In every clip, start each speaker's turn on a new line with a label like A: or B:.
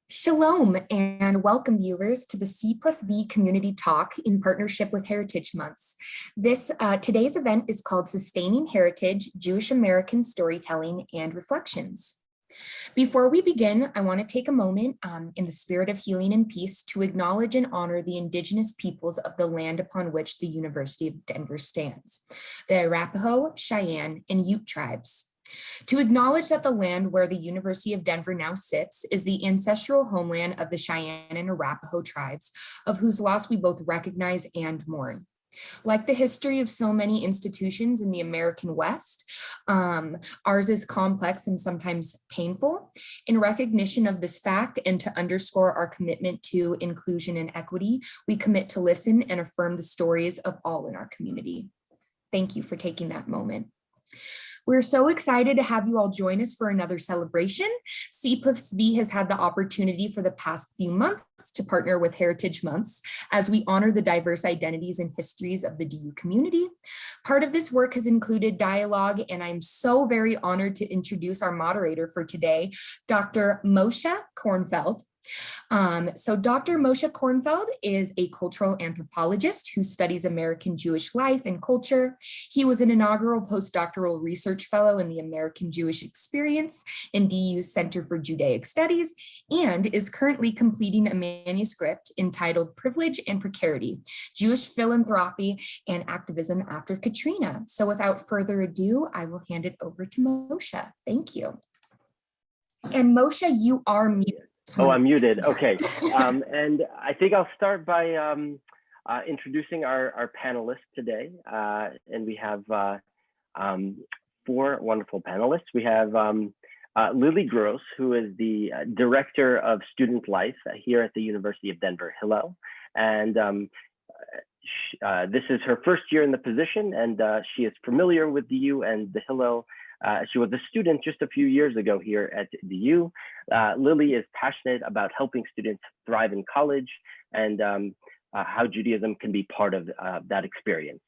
A: Shalom and welcome viewers to the C+V Community Talk in partnership with Heritage Months. Today's event is called Sustaining Heritage, Jewish American Storytelling and Reflections. Before we begin, I want to take a moment in the spirit of healing and peace to acknowledge and honor the indigenous peoples of the land upon which the University of Denver stands, the Arapaho, Cheyenne, and Ute tribes. To acknowledge that the land where the University of Denver now sits is the ancestral homeland of the Cheyenne and Arapaho tribes, of whose loss we both recognize and mourn. Like the history of so many institutions in the American West, ours is complex and sometimes painful. In recognition of this fact and to underscore our commitment to inclusion and equity, we commit to listen and affirm the stories of all in our community. Thank you for taking that moment. We're so excited to have you all join us for another celebration. C+V has had the opportunity for the past few months to partner with Heritage Months as we honor the diverse identities and histories of the DU community. Part of this work has included dialogue, and I'm so very honored to introduce our moderator for today, Dr. Moshe Kornfeld. Dr. Moshe Kornfeld is a cultural anthropologist who studies American Jewish life and culture. He was an inaugural postdoctoral research fellow in the American Jewish Experience in DU's Center for Judaic Studies and is currently completing a manuscript entitled Privilege and Precarity, Jewish Philanthropy and Activism After Katrina. So without further ado, I will hand it over to Moshe. Thank you. And Moshe, you are muted.
B: Oh, I'm muted. Okay. And I think I'll start by introducing our panelists today. And we have four wonderful panelists. We have Lily Gross, who is the Director of Student Life here at the University of Denver, Hillel. And this is her first year in the position, and she is familiar with DU and the Hillel. She was a student just a few years ago here at the U. Lily is passionate about helping students thrive in college and how Judaism can be part of that experience.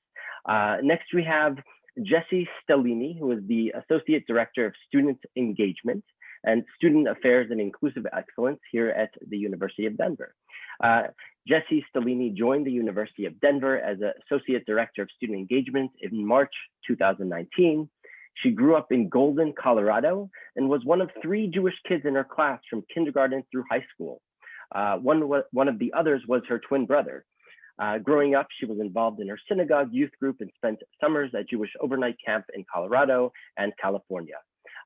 B: Next, we have Jessie Stellini, who is the Associate Director of Student Engagement and Student Affairs and Inclusive Excellence here at the University of Denver. Jessie Stellini joined the University of Denver as Associate Director of Student Engagement in March 2019. She grew up in Golden, Colorado, and was one of 3 Jewish kids in her class from kindergarten through high school. One of the others was her twin brother. Growing up, she was involved in her synagogue youth group and spent summers at Jewish overnight camp in Colorado and California.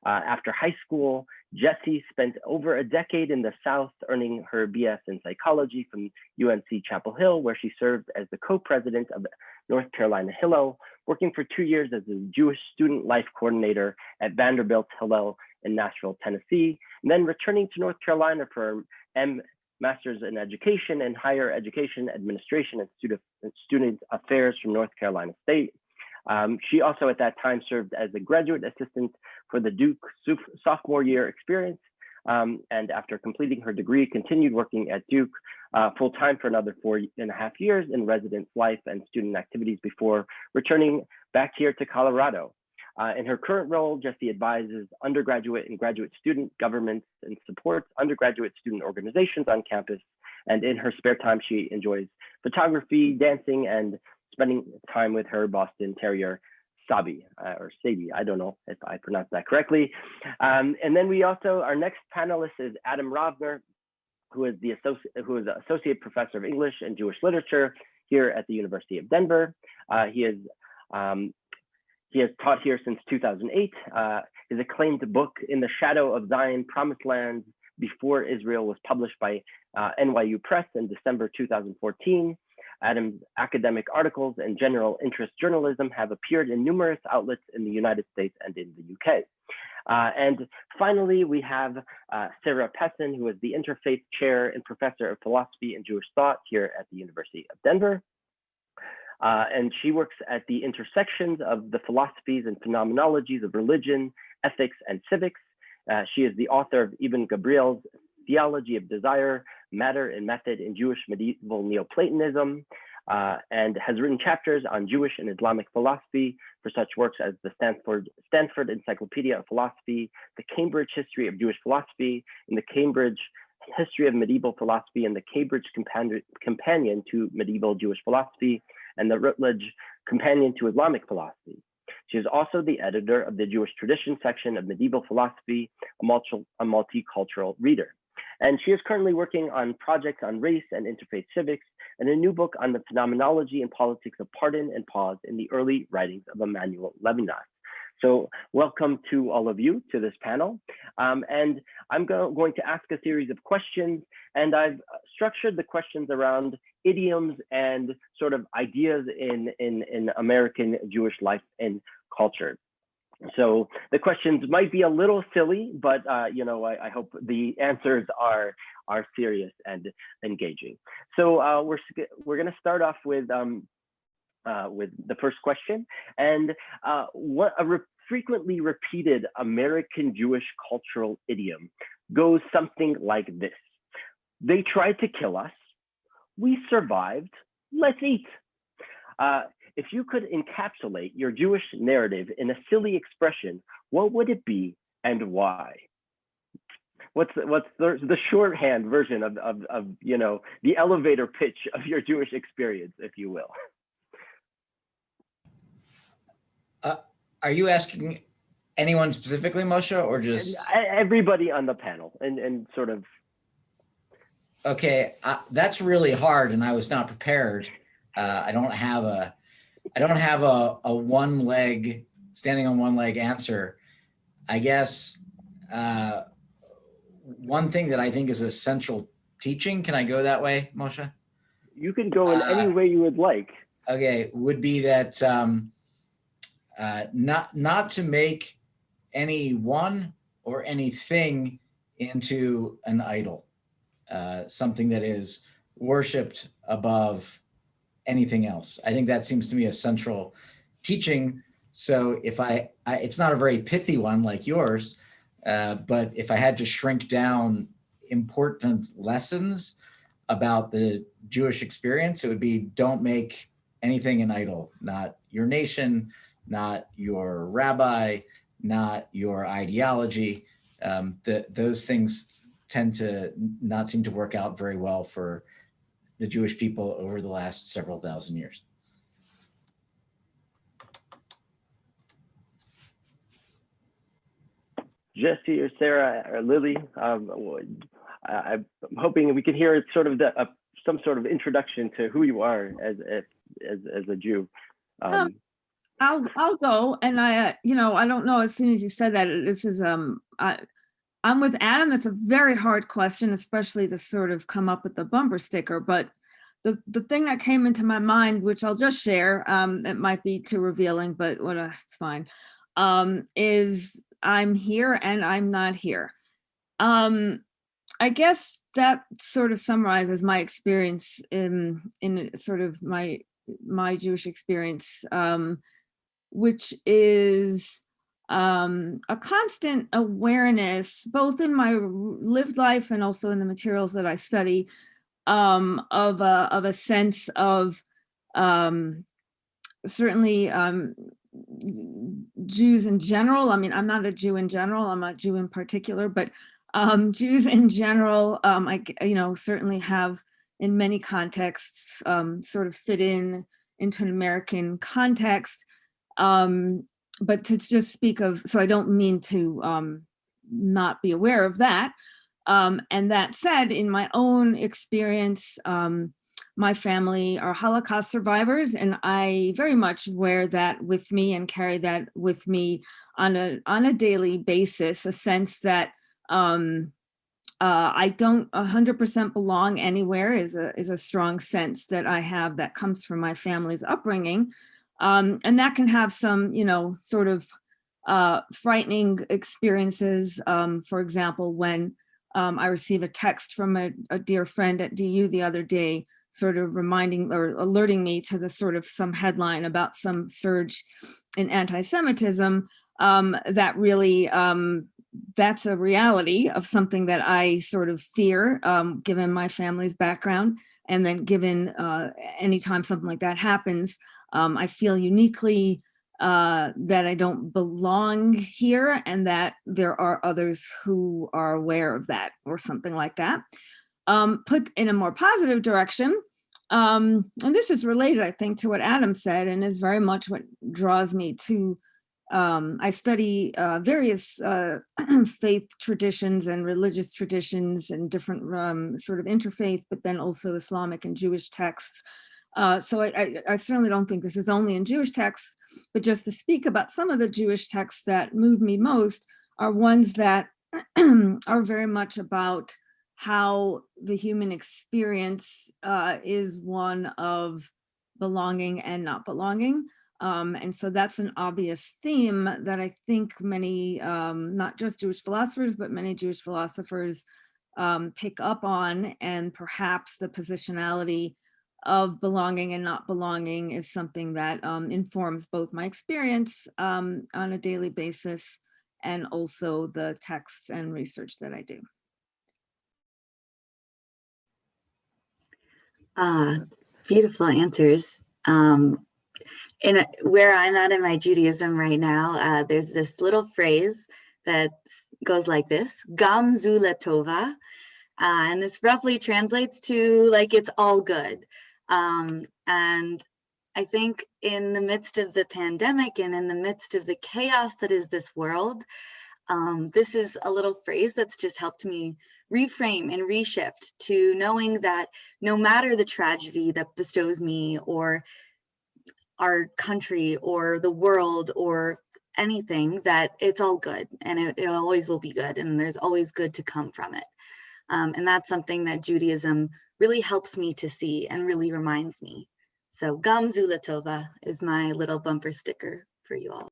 B: After high school, Jessie spent over a decade in the South, earning her BS in psychology from UNC Chapel Hill, where she served as the co-president of North Carolina Hillel, working for 2 years as a Jewish student life coordinator at Vanderbilt Hillel in Nashville, Tennessee, and then returning to North Carolina for Master's in Education and Higher Education Administration and Student Affairs from North Carolina State. She also at that time served as a graduate assistant for the Duke sophomore year experience, and after completing her degree, continued working at Duke full-time for another 4.5 years in residence life and student activities before returning back here to Colorado. In her current role, Jessie advises undergraduate and graduate student governments and supports undergraduate student organizations on campus. And in her spare time, she enjoys photography, dancing, and spending time with her Boston Terrier, Sabi, or Sabi, I don't know if I pronounced that correctly. And then we also, our next panelist is Adam Rovner, who is the Associate Professor of English and Jewish Literature here at the University of Denver. He has taught here since 2008. His acclaimed book, In the Shadow of Zion, Promised Lands Before Israel, was published by NYU Press in December 2014. Adam's academic articles and general interest journalism have appeared in numerous outlets in the United States and in the UK. And finally, we have Sarah Pessin, who is the Interfaith Chair and Professor of Philosophy and Jewish Thought here at the University of Denver. And she works at the intersections of the philosophies and phenomenologies of religion, ethics, and civics. She is the author of Ibn Gabriel's Theology of Desire, Matter and Method in Jewish Medieval Neoplatonism, and has written chapters on Jewish and Islamic philosophy for such works as the Stanford Encyclopedia of Philosophy, the Cambridge History of Jewish Philosophy, and the Cambridge History of Medieval Philosophy and the Cambridge Companion to Medieval Jewish Philosophy, and the Routledge Companion to Islamic Philosophy. She is also the editor of the Jewish Tradition section of Medieval Philosophy, a multicultural reader. And she is currently working on projects on race and interfaith civics, and a new book on the phenomenology and politics of pardon and pause in the early writings of Emmanuel Levinas. So welcome to all of you to this panel. And I'm going to ask a series of questions, and I've structured the questions around idioms and sort of ideas in American Jewish life and culture. So the questions might be a little silly, but you know, I hope the answers are serious and engaging. So we're going to start off with the first question, and what a frequently repeated American Jewish cultural idiom goes something like this: "They tried to kill us, we survived, let's eat." If you could encapsulate your Jewish narrative in a silly expression, what would it be and why? What's the shorthand version of you know, the elevator pitch of your Jewish experience, if you will?
C: Are you asking anyone specifically, Moshe, or just
B: everybody on the panel, and sort of?
C: Okay, that's really hard, and I was not prepared. I don't have a standing on one leg answer. I guess one thing that I think is a central teaching. Can I go that way, Moshe?
B: You can go in any way you would like.
C: Okay, would be that not to make anyone or anything into an idol, something that is worshipped above anything else. I think that seems to me a central teaching. So if it's not a very pithy one like yours, but if I had to shrink down important lessons about the Jewish experience, it would be: don't make anything an idol, not your nation, not your rabbi, not your ideology. Those things tend to not seem to work out very well for the Jewish people over the last several thousand years.
B: Jesse or Sarah or Lily, I'm hoping we can hear sort of some sort of introduction to who you are as a Jew.
D: I'll go, and I don't know. As soon as you said that, this is I'm with Adam. It's a very hard question, especially to sort of come up with the bumper sticker. But the thing that came into my mind, which I'll just share, it might be too revealing, but it's fine, is I'm here and I'm not here. I guess that sort of summarizes my experience in sort of my Jewish experience, which is a constant awareness, both in my lived life and also in the materials that I study, of a sense of certainly Jews in general. I mean, I'm not a Jew in general, I'm a Jew in particular, but Jews in general, I certainly have in many contexts sort of fit into an American context. But to just speak of, so I don't mean to not be aware of that. And that said, in my own experience, my family are Holocaust survivors, and I very much wear that with me and carry that with me on a daily basis, a sense that I don't 100% belong anywhere is a strong sense that I have that comes from my family's upbringing. And that can have some, sort of frightening experiences. For example, when I received a text from a dear friend at DU the other day, sort of reminding or alerting me to the sort of some headline about some surge in anti-Semitism, that really, that's a reality of something that I sort of fear, given my family's background. And then given anytime something like that happens, I feel uniquely that I don't belong here, and that there are others who are aware of that, or something like that. Put in a more positive direction, and this is related, I think, to what Adam said, and is very much what draws me to, I study various faith traditions and religious traditions and different sort of interfaith, but then also Islamic and Jewish texts. So I certainly don't think this is only in Jewish texts, but just to speak about some of the Jewish texts that move me most are ones that are very much about how the human experience is one of belonging and not belonging. And so that's an obvious theme that I think many, not just Jewish philosophers, but many Jewish philosophers pick up on, and perhaps the positionality of belonging and not belonging is something that informs both my experience on a daily basis and also the texts and research that I do.
E: Beautiful answers. And where I'm at in my Judaism right now, there's this little phrase that goes like this: Gam zu latova. And this roughly translates to like, it's all good. And I think in the midst of the pandemic and in the midst of the chaos that is this world, this is a little phrase that's just helped me reframe and reshift to knowing that no matter the tragedy that bestows me or our country or the world or anything, that it's all good, and it always will be good, and there's always good to come from it. And that's something that Judaism really helps me to see and really reminds me. So Gam zu latova is my little bumper sticker for you all.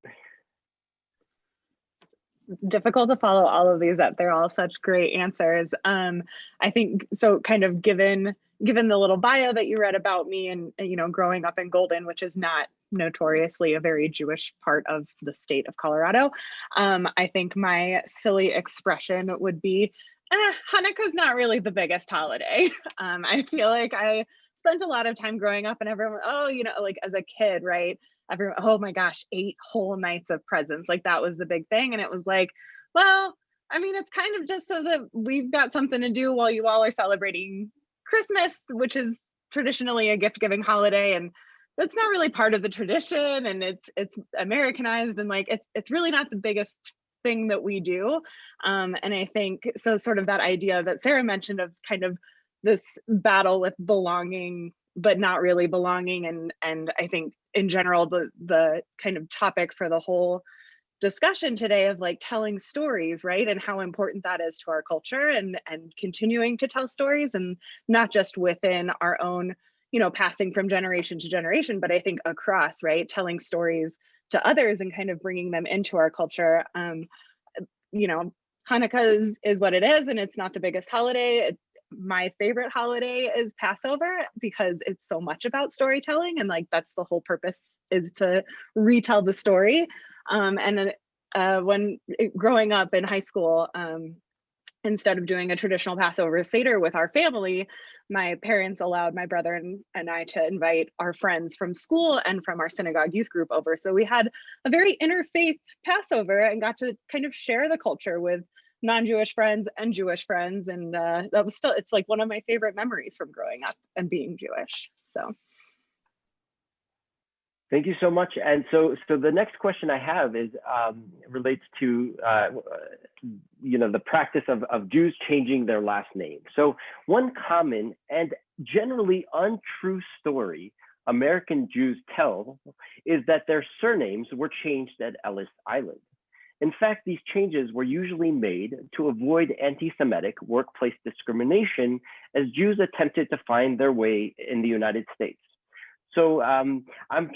F: Difficult to follow all of these up. They're all such great answers. I think so, kind of given the little bio that you read about me and, you know, growing up in Golden, which is not notoriously a very Jewish part of the state of Colorado, I think my silly expression would be, Hanukkah's not really the biggest holiday. I feel like I spent a lot of time growing up and everyone, oh, you know, like as a kid, right? Everyone, oh my gosh, 8 whole nights of presents. Like that was the big thing. And it was like, well, I mean, it's kind of just so that we've got something to do while you all are celebrating Christmas, which is traditionally a gift-giving holiday. And that's not really part of the tradition. And it's Americanized, and like, it's really not the biggest thing that we do. And I think, so sort of that idea that Sarah mentioned of kind of this battle with belonging, but not really belonging. And I think in general, the kind of topic for the whole discussion today of like telling stories, right? And how important that is to our culture, and continuing to tell stories, and not just within our own, you know, passing from generation to generation, but I think across, right? Telling stories to others and kind of bringing them into our culture. You know, Hanukkah is what it is, and it's not the biggest holiday. My favorite holiday is Passover because it's so much about storytelling, and like that's the whole purpose, is to retell the story. And when growing up in high school, instead of doing a traditional Passover Seder with our family, my parents allowed my brother and I to invite our friends from school and from our synagogue youth group over. So we had a very interfaith Passover and got to kind of share the culture with non-Jewish friends and Jewish friends. And that was still, it's like one of my favorite memories from growing up and being Jewish. So.
B: Thank you so much. And so the next question I have is relates to you know, the practice of Jews changing their last name. So one common and generally untrue story American Jews tell is that their surnames were changed at Ellis Island. In fact, these changes were usually made to avoid anti-Semitic workplace discrimination as Jews attempted to find their way in the United States. So I'm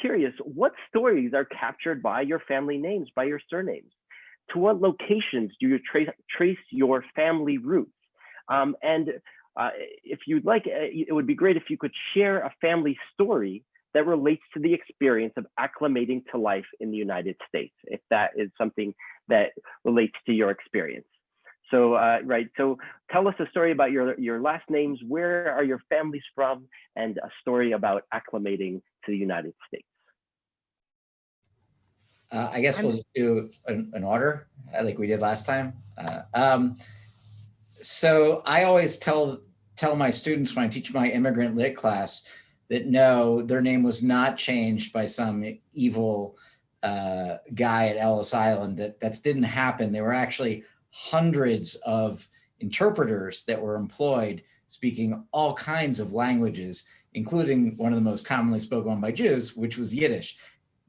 B: curious, what stories are captured by your family names, by your surnames? To what locations do you trace your family roots? And if you'd like, it would be great if you could share a family story that relates to the experience of acclimating to life in the United States, if that is something that relates to your experience. So, right, so tell us a story about your last names, where are your families from, and a story about acclimating to the United States.
C: I guess we'll just do an order like we did last time. So I always tell my students when I teach my immigrant lit class that no, their name was not changed by some evil guy at Ellis Island. That didn't happen. There were actually hundreds of interpreters that were employed speaking all kinds of languages, including one of the most commonly spoken by Jews, which was Yiddish.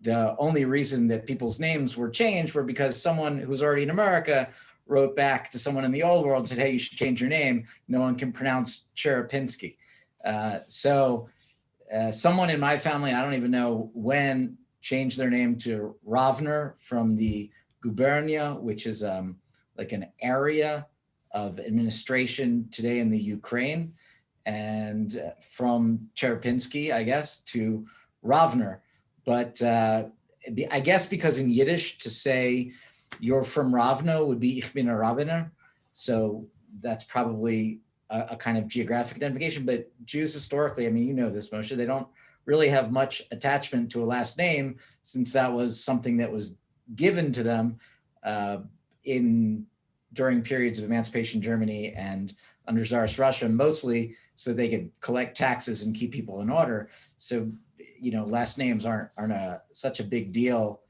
C: The only reason that people's names were changed were because someone who's already in America wrote back to someone in the old world and said, hey, you should change your name. No one can pronounce Cherepinski. So someone in my family, I don't even know when, changed their name to Ravner from the gubernia, which is like an area of administration today in the Ukraine, and from Cherepinski, I guess, to Ravner. But I guess because in Yiddish to say you're from Ravno would be Ich bin a Rabbiner. So that's probably a kind of geographic identification. But Jews historically, I mean, you know this, Moshe, they don't really have much attachment to a last name, since that was something that was given to them during periods of emancipation Germany and under Tsarist Russia, mostly so they could collect taxes and keep people in order. So, you know, last names aren't such a big deal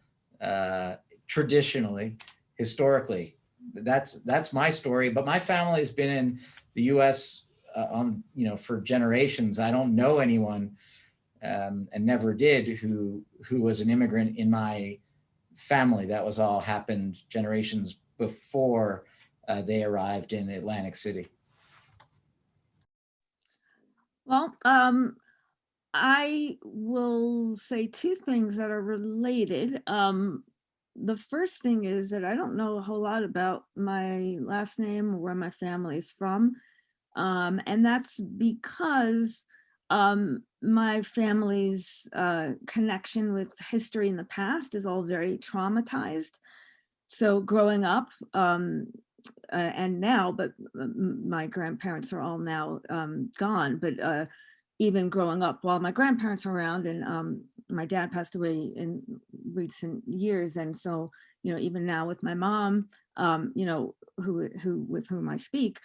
C: traditionally, historically. That's my story. But my family has been in the U.S. For generations. I don't know anyone, and never did, who was an immigrant in my family. That was all happened generations before they arrived in Atlantic City.
D: Well, I will say two things that are related. The first thing is that I don't know a whole lot about my last name or where my family is from. And that's because my family's connection with history in the past is all very traumatized. So growing up, and now, but my grandparents are all now gone, but even growing up while my grandparents were around, and my dad passed away in recent years. And so, you know, even now with my mom, you know, who with whom I speak,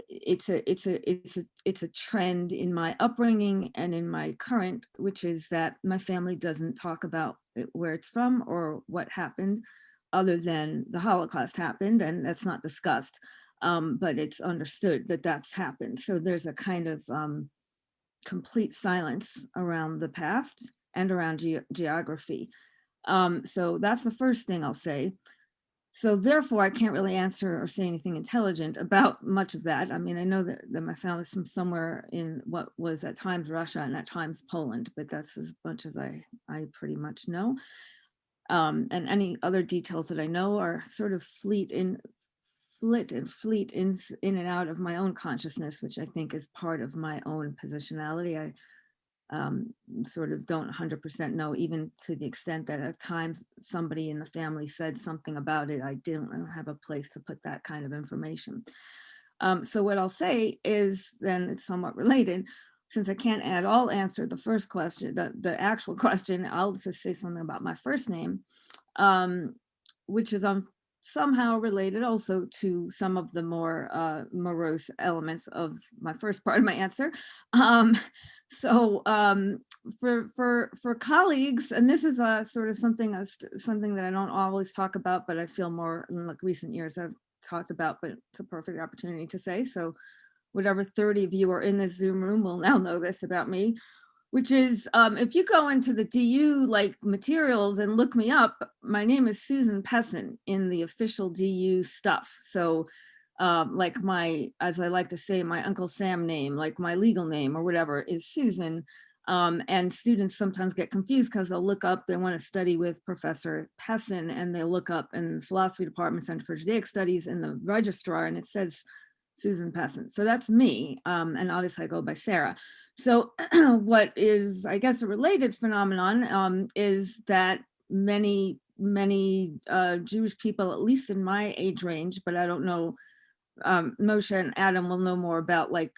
D: it's a trend in my upbringing and in my current, which is that my family doesn't talk about where it's from or what happened, other than the Holocaust happened, and that's not discussed, but it's understood that that's happened. So there's a kind of complete silence around the past and around geography. So that's the first thing I'll say. So therefore, I can't really answer or say anything intelligent about much of that. I mean, I know that my family's from somewhere in what was at times Russia and at times Poland, but that's as much as I pretty much know. And any other details that I know are sort of fleet in and out of my own consciousness, which I think is part of my own positionality. I sort of don't 100% know, even to the extent that at times somebody in the family said something about it. I don't have a place to put that kind of information. So what I'll say is, then it's somewhat related. Since I can't at all answer the first question, the actual question, I'll just say something about my first name, which is somehow related also to some of the more morose elements of my first part of my answer. So for colleagues, and this is sort of something that I don't always talk about, but I feel more in like recent years I've talked about, but it's a perfect opportunity to say. So whatever 30 of you are in this Zoom room will now know this about me, which is if you go into the DU like materials and look me up, my name is Susan Pessin in the official DU stuff. So like as I like to say, my Uncle Sam name, like my legal name or whatever, is Susan. And students sometimes get confused because they'll look up, they want to study with Professor Pessin, and they look up in the philosophy department, Center for Judaic Studies, in the registrar, and it says Susan Pessin. So that's me. And obviously I go by Sarah. So what is, I guess, a related phenomenon is that many Jewish people, at least in my age range, but I don't know Moshe and Adam will know more about, like,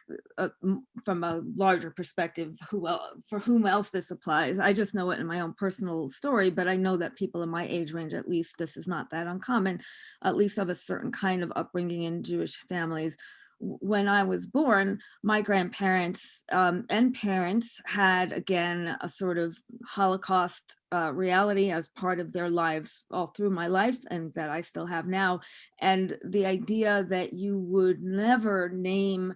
D: from a larger perspective, for whom else this applies. I just know it in my own personal story, but I know that people in my age range, at least, this is not that uncommon, at least of a certain kind of upbringing in Jewish families. When I was born, my grandparents and parents had, again, a sort of Holocaust reality as part of their lives all through my life, and that I still have now. And the idea that you would never name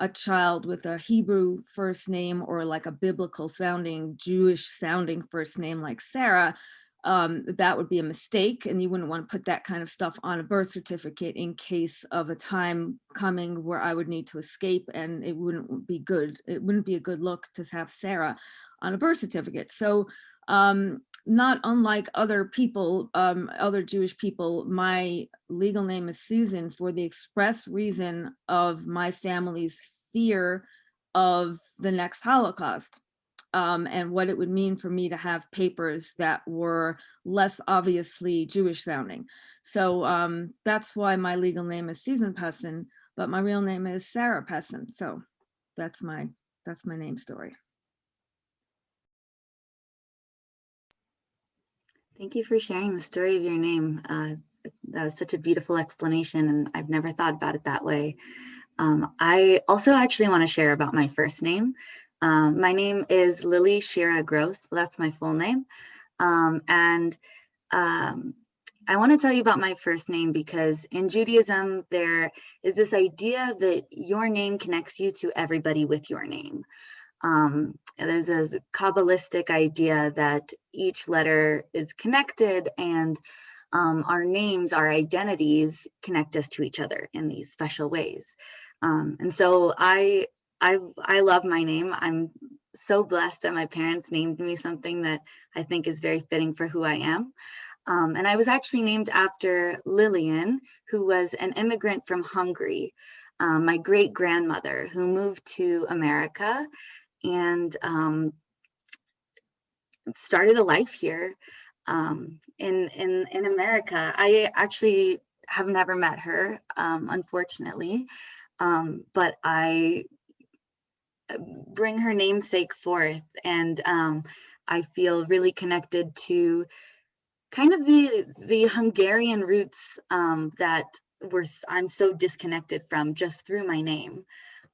D: a child with a Hebrew first name or like a biblical sounding, Jewish sounding first name like Sarah, that would be a mistake, and you wouldn't want to put that kind of stuff on a birth certificate in case of a time coming where I would need to escape, and it wouldn't be good. It wouldn't be a good look to have Sarah on a birth certificate. So not unlike other people, other Jewish people, my legal name is Susan for the express reason of my family's fear of the next Holocaust. And what it would mean for me to have papers that were less obviously Jewish sounding. So that's why my legal name is Susan Pessin, but my real name is Sarah Pessin. So that's my name story.
E: Thank you for sharing the story of your name. That was such a beautiful explanation, and I've never thought about it that way. I also actually want to share about my first name. My name is Lily Shira Gross. Well, that's my full name. I want to tell you about my first name because in Judaism, there is this idea that your name connects you to everybody with your name. There's a Kabbalistic idea that each letter is connected, and our names, our identities connect us to each other in these special ways. And so I love my name. I'm so blessed that my parents named me something that I think is very fitting for who I am. And I was actually named after Lillian, who was an immigrant from Hungary, my great grandmother who moved to America and started a life here in America. I actually have never met her, unfortunately, but I bring her namesake forth, and I feel really connected to kind of the Hungarian roots that I'm so disconnected from just through my name.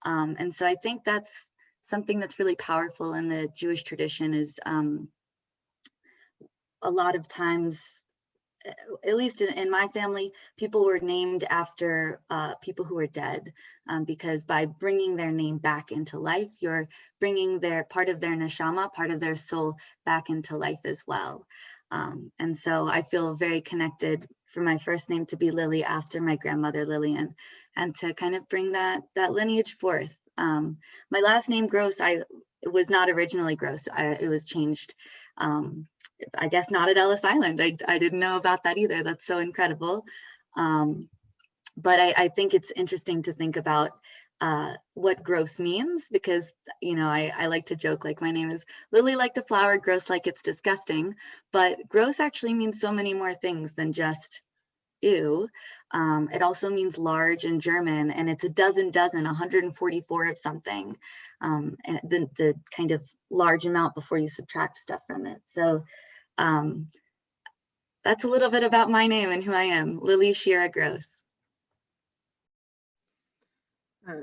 E: And so I think that's something that's really powerful in the Jewish tradition is a lot of times, at least in my family, people were named after people who were dead, because by bringing their name back into life, you're bringing part of their neshama, part of their soul back into life as well. And so I feel very connected for my first name to be Lily after my grandmother Lillian, and to kind of bring that lineage forth. My last name Gross, it was not originally Gross. It was changed. I guess not at Ellis Island. I didn't know about that either. That's so incredible. But I think it's interesting to think about what gross means, because, you know, I like to joke, like, my name is Lily like the flower, gross like it's disgusting. But gross actually means so many more things than just ew. It also means large in German, and it's a dozen, 144 of something, and the kind of large amount before you subtract stuff from it. So that's a little bit about my name and who I am, Lily Shira Gross.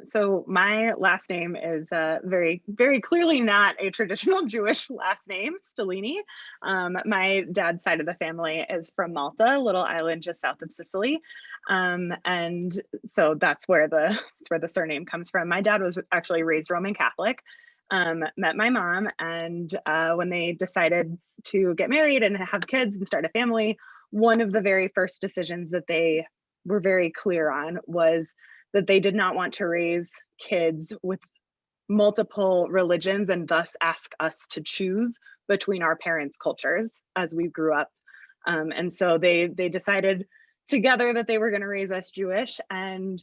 F: So my last name is very, very clearly not a traditional Jewish last name, Stellini. My dad's side of the family is from Malta, a little island just south of Sicily. And so that's where the surname comes from. My dad was actually raised Roman Catholic, met my mom, and when they decided to get married and have kids and start a family, one of the very first decisions that they were very clear on was that they did not want to raise kids with multiple religions and thus ask us to choose between our parents' cultures as we grew up. And so they decided together that they were going to raise us Jewish. And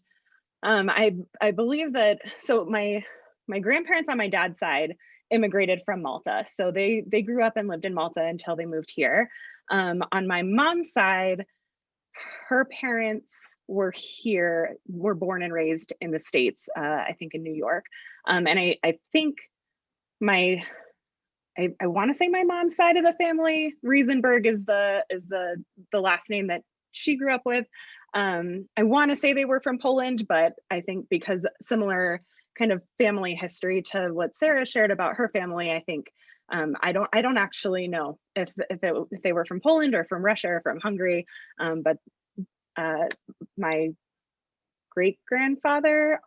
F: I believe that, so my grandparents on my dad's side immigrated from Malta. So they grew up and lived in Malta until they moved here. On my mom's side, her parents were born and raised in the States, I think in New York. And I think I want to say my mom's side of the family, Riesenberg is the last name that she grew up with. I want to say they were from Poland, but I think because similar kind of family history to what Sarah shared about her family, I think I don't actually know if they were from Poland or from Russia or from Hungary, but my great-grandfather,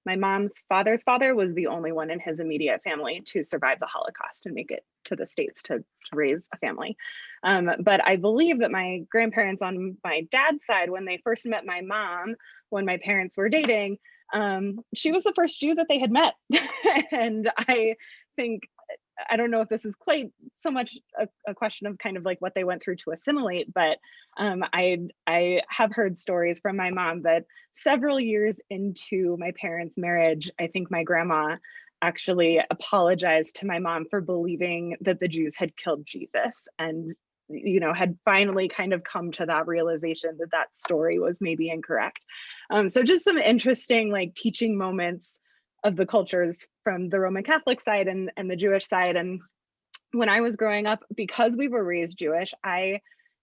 F: my mom's father's father, was the only one in his immediate family to survive the Holocaust and make it to the States to raise a family. But I believe that my grandparents on my dad's side, when they first met my mom, when my parents were dating, she was the first Jew that they had met. And I think, I don't know if this is quite so much a question of kind of like what they went through to assimilate, but I have heard stories from my mom that several years into my parents' marriage, I think my grandma actually apologized to my mom for believing that the Jews had killed Jesus, and had finally kind of come to that realization that that story was maybe incorrect. So just some interesting like teaching moments of the cultures from the Roman Catholic side and the Jewish side. And when I was growing up, because we were raised Jewish, I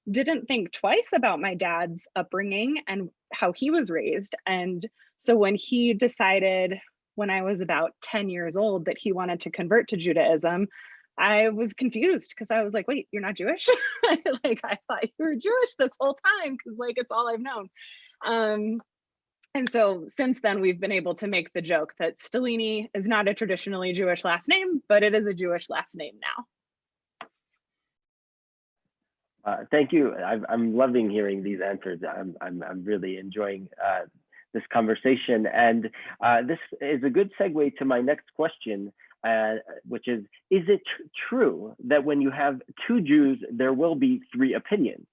F: didn't think twice about my dad's upbringing and how he was raised. And so when he decided when I was about 10 years old that he wanted to convert to Judaism, I was confused because I was like, wait, you're not Jewish? Like, I thought you were Jewish this whole time because like it's all I've known. And so since then, we've been able to make the joke that Stellini is not a traditionally Jewish last name, but it is a Jewish last name now.
B: Thank you. I'm loving hearing these answers. I'm really enjoying this conversation. And this is a good segue to my next question, which is it true that when you have two Jews, there will be three opinions?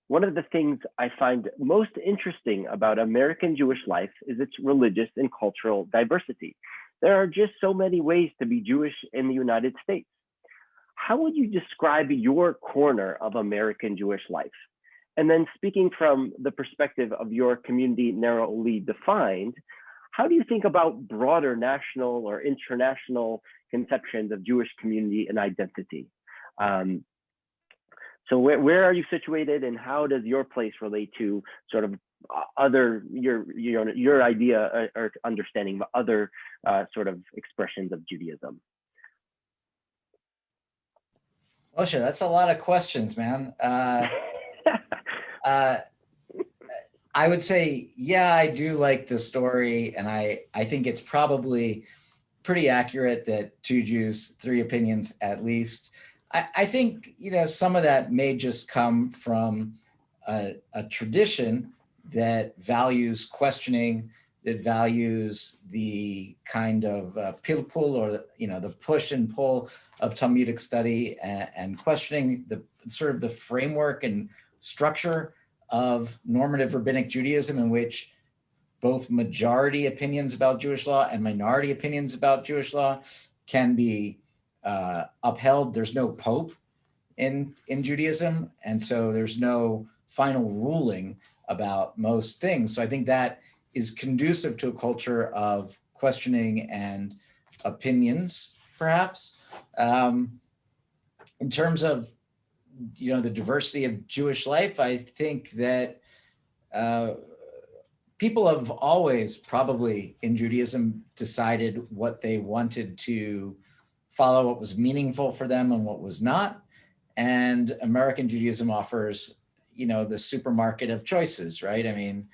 B: One of the things I find most interesting about American Jewish life is its religious and cultural diversity. There are just so many ways to be Jewish in the United States. How would you describe your corner of American Jewish life? And then speaking from the perspective of your community narrowly defined, how do you think about broader national or international conceptions of Jewish community and identity? So where are you situated, and how does your place relate to sort of your idea or understanding of other sort of expressions of Judaism?
C: Moshe, that's a lot of questions, man. I would say, yeah, I do like the story, and I think it's probably pretty accurate that two Jews, three opinions at least. I think, some of that may just come from a tradition that values questioning, that values the kind of pilpul, or the push and pull of Talmudic study and questioning the sort of the framework and structure of normative rabbinic Judaism, in which both majority opinions about Jewish law and minority opinions about Jewish law can be upheld. There's no pope in Judaism, and so there's no final ruling about most things. So I think that is conducive to a culture of questioning and opinions, perhaps. In terms of the diversity of Jewish life, I think that people have always probably in Judaism decided what they wanted to follow, what was meaningful for them and what was not. And American Judaism offers, the supermarket of choices, right? I mean,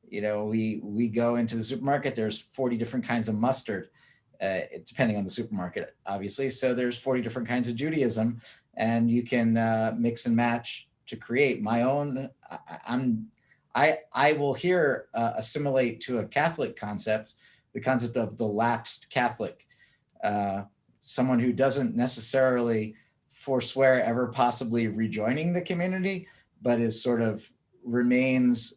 C: we go into the supermarket, there's 40 different kinds of mustard, depending on the supermarket, obviously. So there's 40 different kinds of Judaism, and you can mix and match to create my own. I will here assimilate to a Catholic concept, the concept of the lapsed Catholic, someone who doesn't necessarily forswear ever possibly rejoining the community, but is sort of remains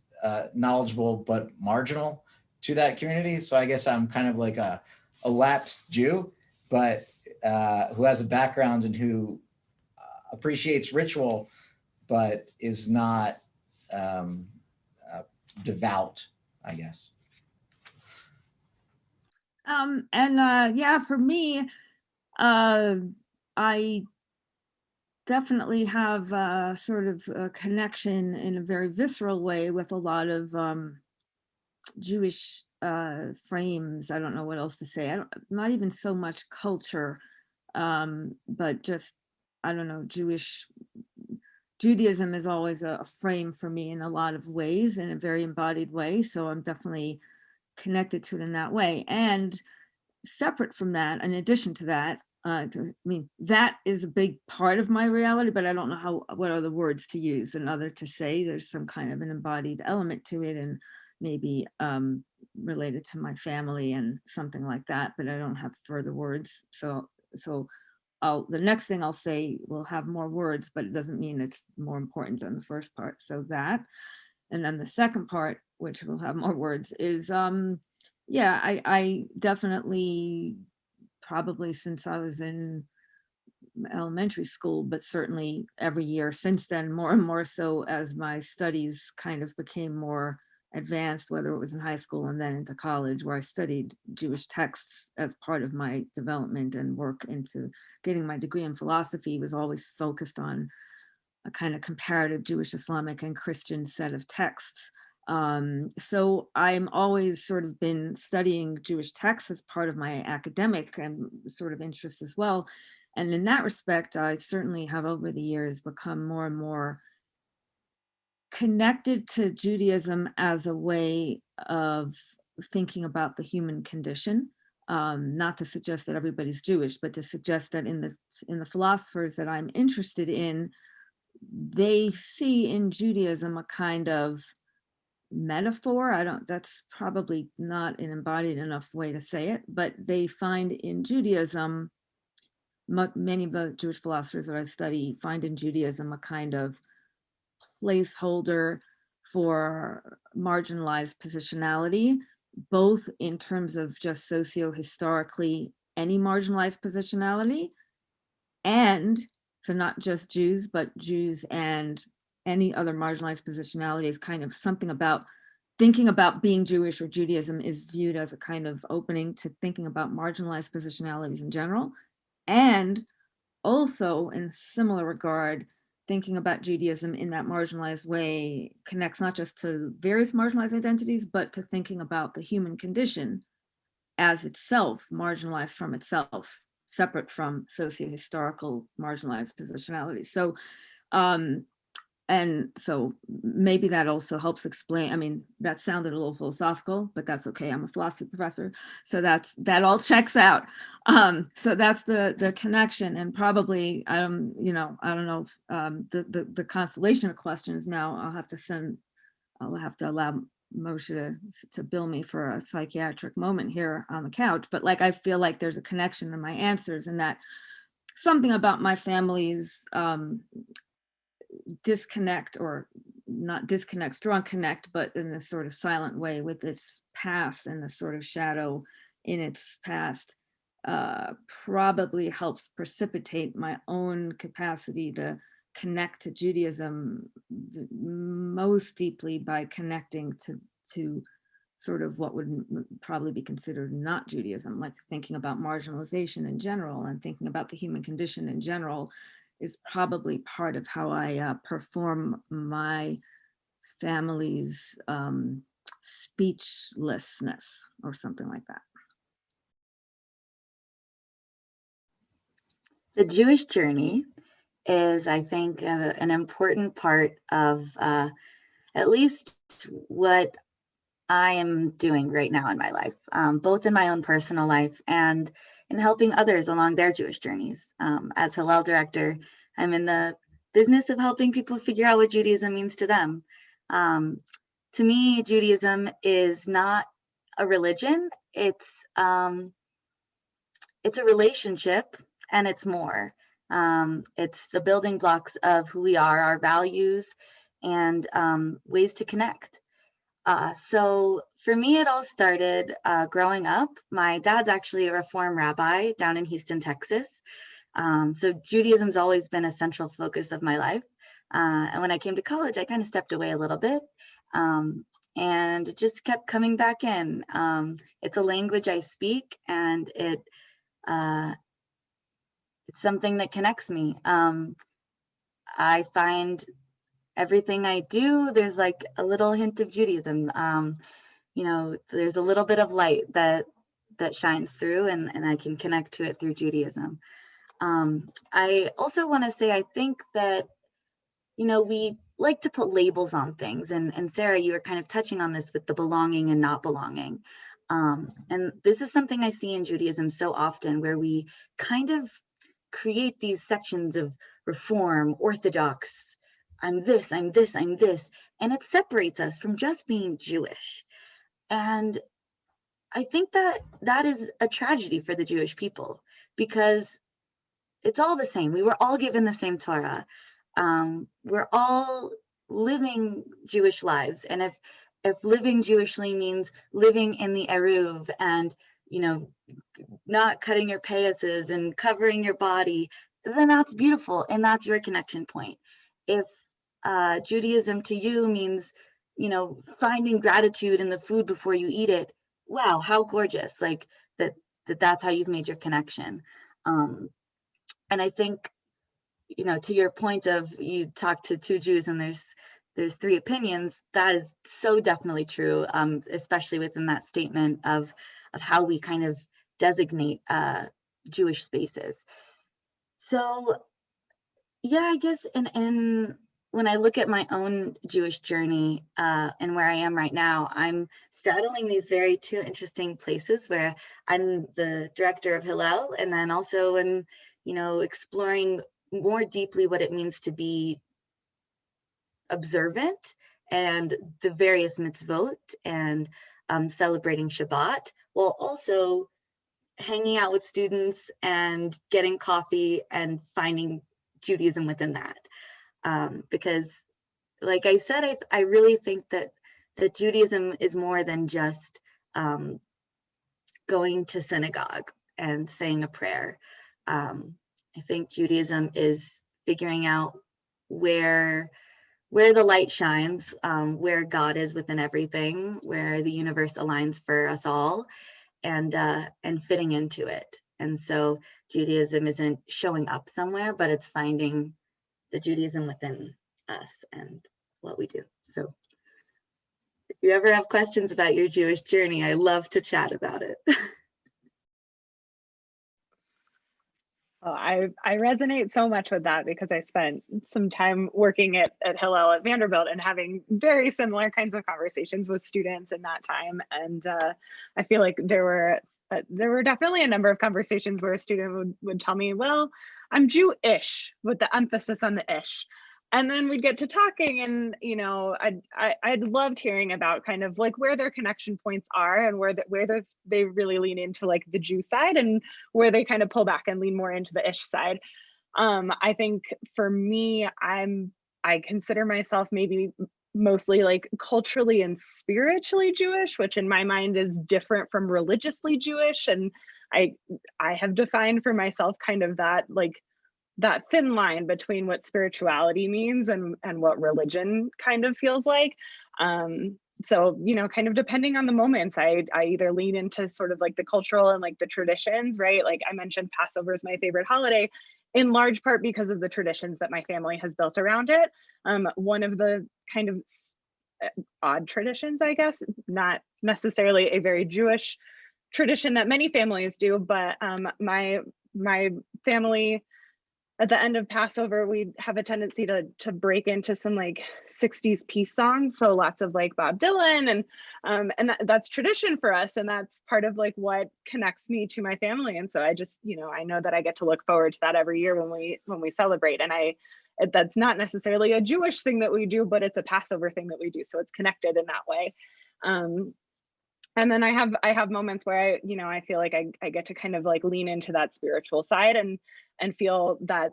C: knowledgeable but marginal to that community. So I guess I'm kind of like a lapsed Jew, but who has a background and who appreciates ritual, but is not devout, I guess.
D: Yeah, for me, I definitely have sort of a connection in a very visceral way with a lot of Jewish frames. I don't know what else to say. Not even so much culture, but just, I don't know, Judaism is always a frame for me in a lot of ways, in a very embodied way. So I'm definitely connected to it in that way. And separate from that, in addition to that, I mean, that is a big part of my reality, but I don't know what other words to use and other to say. There's some kind of an embodied element to it, and maybe related to my family and something like that, but I don't have further words. So the next thing I'll say will have more words, but it doesn't mean it's more important than the first part. So that, and then the second part, which will have more words, is yeah, I definitely, probably since I was in elementary school, but certainly every year since then, more and more so as my studies kind of became more advanced, whether it was in high school and then into college, where I studied Jewish texts as part of my development and work into getting my degree in philosophy, was always focused on a kind of comparative Jewish, Islamic, and Christian set of texts. So I'm always sort of been studying Jewish texts as part of my academic and sort of interest as well. And in that respect, I certainly have over the years become more and more connected to Judaism as a way of thinking about the human condition. Not to suggest that everybody's Jewish, but to suggest that in the philosophers that I'm interested in, they see in Judaism a kind of metaphor. That's probably not an embodied enough way to say it, but they find in Judaism, many of the Jewish philosophers that I study find in Judaism a kind of placeholder for marginalized positionality, both in terms of just socio-historically any marginalized positionality, and so not just Jews, but Jews and any other marginalized positionality is kind of something about thinking about being Jewish, or Judaism is viewed as a kind of opening to thinking about marginalized positionalities in general. And also in similar regard, thinking about Judaism in that marginalized way connects not just to various marginalized identities, but to thinking about the human condition as itself marginalized from itself, separate from socio-historical marginalized positionalities. So, and so maybe that also helps explain, I mean, that sounded a little philosophical, but that's okay. I'm a philosophy professor. So that all checks out. So that's the connection, and probably, you know, I don't know if the constellation of questions now I'll have to allow Moshe to bill me for a psychiatric moment here on the couch. But like, I feel like there's a connection in my answers, and that something about my family's disconnect, or not disconnect, strong connect, but in a sort of silent way with its past and the sort of shadow in its past, probably helps precipitate my own capacity to connect to Judaism most deeply by connecting to sort of what would probably be considered not Judaism, like thinking about marginalization in general and thinking about the human condition in general, is probably part of how I perform my family's speechlessness or something like that.
E: The Jewish journey is, I think, an important part of at least what I am doing right now in my life, both in my own personal life and in helping others along their Jewish journeys. As Hillel director, I'm in the business of helping people figure out what Judaism means to them. To me, Judaism is not a religion. It's a relationship, and it's more. It's the building blocks of who we are, our values, and ways to connect. So for me, it all started growing up. My dad's actually a Reform rabbi down in Houston, Texas. So Judaism's always been a central focus of my life. And when I came to college, I kind of stepped away a little bit. and it just kept coming back in. It's a language I speak, and it's something that connects me. I find everything I do, there's like a little hint of Judaism. You know, there's a little bit of light that shines through, and I can connect to it through Judaism. I also want to say, I think that, you know, we like to put labels on things, and Sarah, you were kind of touching on this with the belonging and not belonging. And this is something I see in Judaism so often, where we kind of create these sections of Reform, Orthodox, I'm this, I'm this, I'm this, and it separates us from just being Jewish. And I think that is a tragedy for the Jewish people, because it's all the same. We were all given the same Torah. We're all living Jewish lives. And if living Jewishly means living in the Eruv and, you know, not cutting your payasses and covering your body, then that's beautiful, and that's your connection point. If Judaism to you means, you know, finding gratitude in the food before you eat it, wow, how gorgeous! Like that's how you've made your connection. And I think, you know, to your point of, you talk to two Jews and there's three opinions, that is so definitely true, especially within that statement of how we kind of designate Jewish spaces. So yeah, I guess, and when I look at my own Jewish journey and where I am right now, I'm straddling these very two interesting places where I'm the director of Hillel, and then also am, you know, exploring more deeply what it means to be observant and the various mitzvot, and celebrating Shabbat, while also hanging out with students and getting coffee and finding Judaism within that. Because like I said, I really think that Judaism is more than just going to synagogue and saying a prayer. I think Judaism is figuring out where the light shines, where God is within everything, where the universe aligns for us all, and fitting into it. And so Judaism isn't showing up somewhere, but it's finding the Judaism within us and what we do. So if you ever have questions about your Jewish journey, I love to chat about it.
F: Well, I resonate so much with that, because I spent some time working at Hillel at Vanderbilt and having very similar kinds of conversations with students in that time. And I feel like there were definitely a number of conversations where a student would tell me, well, I'm Jew-ish, with the emphasis on the ish. And then we'd get to talking, and, you know, I'd loved hearing about kind of like where their connection points are, and where they really lean into like the Jew side, and where they kind of pull back and lean more into the ish side. I think for me, I consider myself maybe mostly like culturally and spiritually Jewish, which in my mind is different from religiously Jewish. And I have defined for myself kind of that, like, that thin line between what spirituality means and what religion kind of feels like. So, you know, kind of depending on the moments, I either lean into sort of like the cultural and like the traditions, right? Like I mentioned, Passover is my favorite holiday, in large part because of the traditions that my family has built around it. One of the kind of odd traditions, I guess, not necessarily a very Jewish tradition that many families do, but my family, at the end of Passover, we have a tendency to break into some like 60s peace songs. So lots of like Bob Dylan, and that's tradition for us. And that's part of like what connects me to my family. And so I just, you know, I know that I get to look forward to that every year when we celebrate. And that's not necessarily a Jewish thing that we do, but it's a Passover thing that we do. So it's connected in that way. And then I have moments where I feel like I get to kind of like lean into that spiritual side and feel that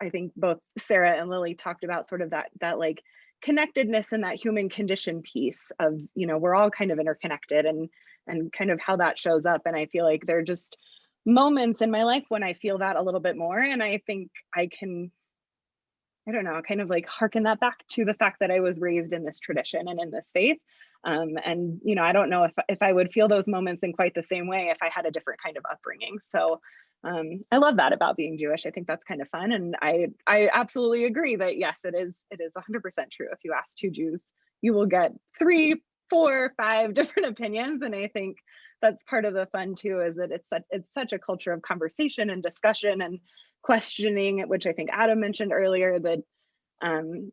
F: I think both Sarah and Lily talked about sort of that like connectedness and that human condition piece of, we're all kind of interconnected and kind of how that shows up. And I feel like there are just moments in my life when I feel that a little bit more. And I think I can I don't know, kind of like harken that back to the fact that I was raised in this tradition and in this faith. And, you know, I don't know if I would feel those moments in quite the same way if I had a different kind of upbringing. So I love that about being Jewish. I think that's kind of fun. And I absolutely agree that yes, it is 100% true. If you ask two Jews, you will get 3, 4, 5 different opinions. And I think that's part of the fun too, is that it's such a culture of conversation and discussion and questioning, which I think Adam mentioned earlier, that